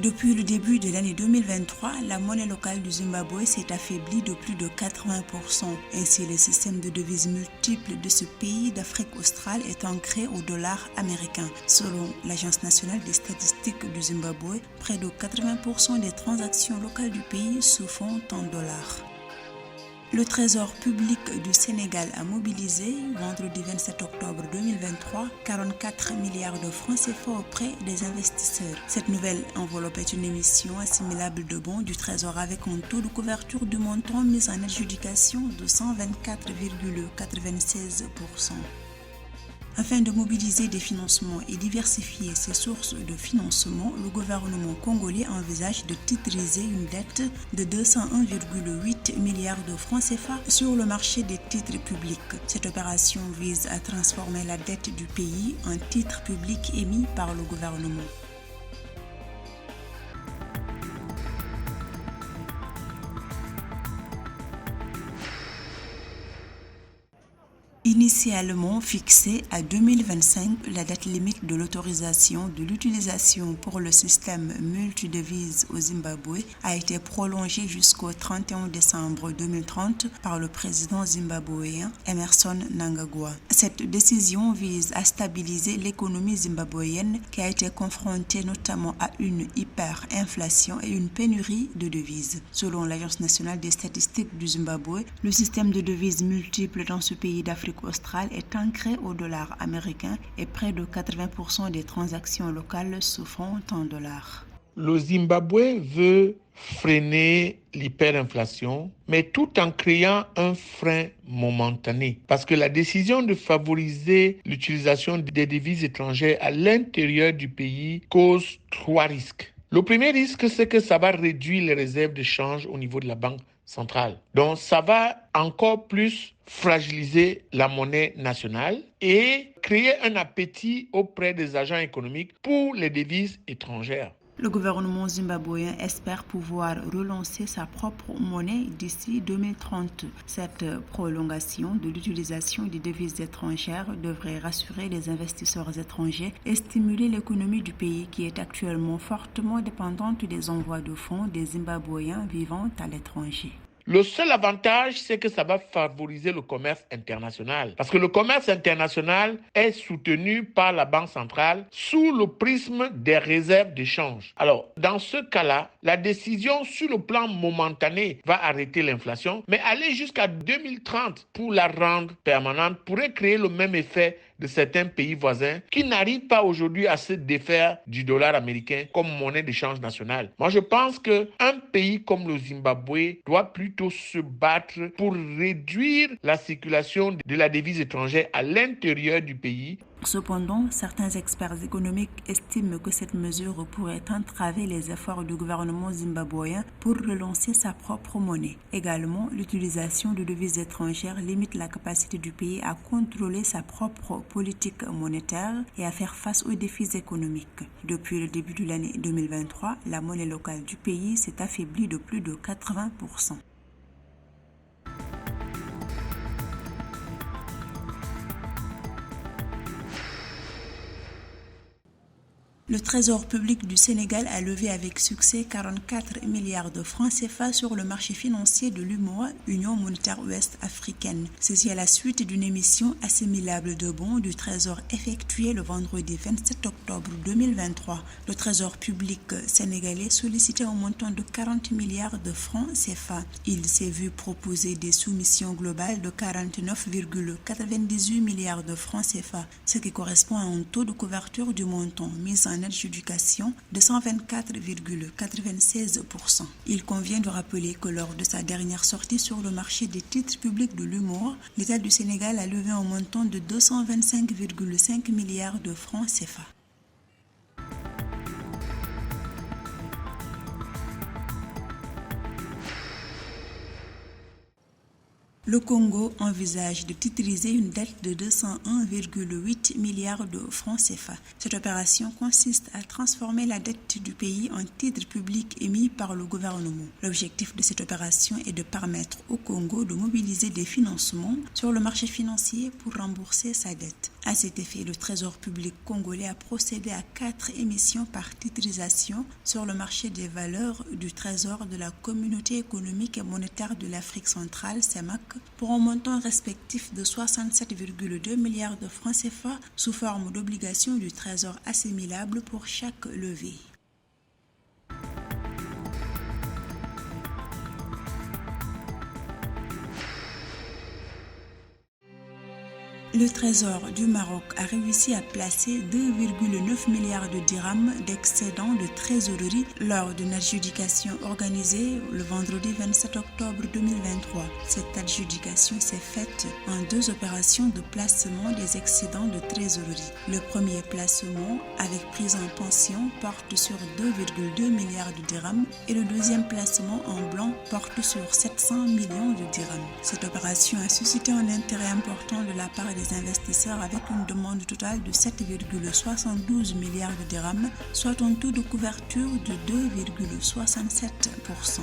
Depuis le début de l'année 2023, la monnaie locale du Zimbabwe s'est affaiblie de plus de 80%. Ainsi, le système de devises multiples de ce pays d'Afrique australe est ancré au dollar américain. Selon l'Agence nationale des statistiques du Zimbabwe, près de 80% des transactions locales du pays se font en dollars. Le Trésor public du Sénégal a mobilisé, vendredi 27 octobre 2023, 44 milliards de francs CFA auprès des investisseurs. Cette nouvelle enveloppe est une émission assimilable de bons du Trésor avec un taux de couverture du montant mis en adjudication de 124,96%. Afin de mobiliser des financements et diversifier ses sources de financement, le gouvernement congolais envisage de titriser une dette de 201,8 milliards de francs CFA sur le marché des titres publics. Cette opération vise à transformer la dette du pays en titres publics émis par le gouvernement. Initialement fixée à 2025, la date limite de l'autorisation de l'utilisation pour le système multidevises au Zimbabwe a été prolongée jusqu'au 31 décembre 2030 par le président zimbabwéen Emmerson Mnangagwa. Cette décision vise à stabiliser l'économie zimbabwéenne qui a été confrontée notamment à une hyperinflation et une pénurie de devises. Selon l'Agence nationale des statistiques du Zimbabwe, le système de devises multiples dans ce pays d'Afrique australe est ancré au dollar américain et près de 80% des transactions locales se font en dollars. Le Zimbabwe veut freiner l'hyperinflation, mais tout en créant un frein momentané. Parce que la décision de favoriser l'utilisation des devises étrangères à l'intérieur du pays cause 3 risques. Le premier risque, c'est que ça va réduire les réserves de change au niveau de la banque centrale. Donc, ça va encore plus fragiliser la monnaie nationale et créer un appétit auprès des agents économiques pour les devises étrangères. Le gouvernement zimbabwéen espère pouvoir relancer sa propre monnaie d'ici 2030. Cette prolongation de l'utilisation des devises étrangères devrait rassurer les investisseurs étrangers et stimuler l'économie du pays qui est actuellement fortement dépendante des envois de fonds des Zimbabwéens vivant à l'étranger. Le seul avantage, c'est que ça va favoriser le commerce international. Parce que le commerce international est soutenu par la Banque centrale sous le prisme des réserves d'échange. Alors, dans ce cas-là, la décision sur le plan momentané va arrêter l'inflation, mais aller jusqu'à 2030 pour la rendre permanente pourrait créer le même effet de certains pays voisins qui n'arrivent pas aujourd'hui à se défaire du dollar américain comme monnaie d'échange nationale. Moi, je pense qu'un pays comme le Zimbabwe doit plutôt se battre pour réduire la circulation de la devise étrangère à l'intérieur du pays. Cependant, certains experts économiques estiment que cette mesure pourrait entraver les efforts du gouvernement zimbabwéen pour relancer sa propre monnaie. Également, l'utilisation de devises étrangères limite la capacité du pays à contrôler sa propre politique monétaire et à faire face aux défis économiques. Depuis le début de l'année 2023, la monnaie locale du pays s'est affaiblie de plus de 80%. Le Trésor public du Sénégal a levé avec succès 44 milliards de francs CFA sur le marché financier de l'UMOA, Union monétaire ouest-africaine. Ceci à la suite d'une émission assimilable de bons du Trésor effectuée le vendredi 27 octobre 2023. Le Trésor public sénégalais sollicitait un montant de 40 milliards de francs CFA. Il s'est vu proposer des soumissions globales de 49,98 milliards de francs CFA, ce qui correspond à un taux de couverture du montant mis en adjudication de 124,96%. Il convient de rappeler que lors de sa dernière sortie sur le marché des titres publics de l'UMOA, l'État du Sénégal a levé un montant de 225,5 milliards de francs CFA. Le Congo envisage de titriser une dette de 201,8 milliards de francs CFA. Cette opération consiste à transformer la dette du pays en titres publics émis par le gouvernement. L'objectif de cette opération est de permettre au Congo de mobiliser des financements sur le marché financier pour rembourser sa dette. À cet effet, le Trésor public congolais a procédé à 4 émissions par titrisation sur le marché des valeurs du Trésor de la Communauté économique et monétaire de l'Afrique centrale, CEMAC, pour un montant respectif de 67,2 milliards de francs CFA sous forme d'obligations du Trésor assimilables pour chaque levée. Le Trésor du Maroc a réussi à placer 2,9 milliards de dirhams d'excédent de trésorerie lors d'une adjudication organisée le vendredi 27 octobre 2023. Cette adjudication s'est faite en 2 opérations de placement des excédents de trésorerie. Le premier placement, avec prise en pension, porte sur 2,2 milliards de dirhams et le deuxième placement en blanc porte sur 700 millions de dirhams. Cette opération a suscité un intérêt important de la part des investisseurs avec une demande totale de 7,72 milliards de dirhams, soit un taux de couverture de 2,67%.